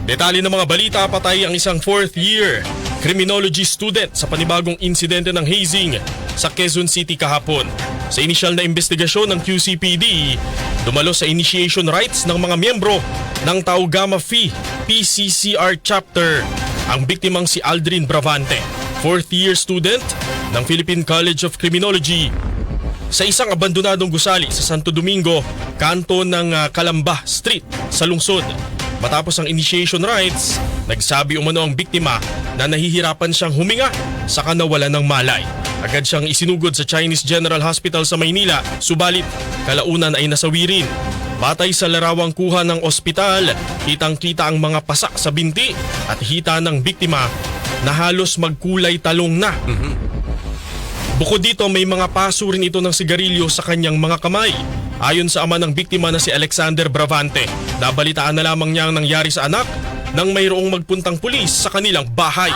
Detalye ng mga balita, patay ang isang 4th year criminology student sa panibagong insidente ng hazing sa Quezon City kahapon. Sa inisyal na investigasyon ng QCPD, dumalo sa initiation rights ng mga miyembro ng Tau Gamma Phi PCCR chapter ang biktimang si Aldrin Bravante, 4th year student ng Philippine College of Criminology sa isang abandonadong gusali sa Santo Domingo, kanto ng Calamba Street sa lungsod. Matapos ang initiation rites, nagsabi umano ang biktima na nahihirapan siyang huminga saka nawalan ng malay. Agad siyang isinugod sa Chinese General Hospital sa Maynila, subalit kalaunan ay nasawi rin. Batay sa larawang kuha ng ospital, kitang-kita ang mga pasak sa binti at hita ng biktima na halos magkulay talong na. Bukod dito, may mga paso rin ito ng sigarilyo sa kanyang mga kamay. Ayon sa ama ng biktima na si Alexander Bravante, nabalitaan na lamang niya ang nangyari sa anak nang mayroong magpuntang pulis sa kanilang bahay.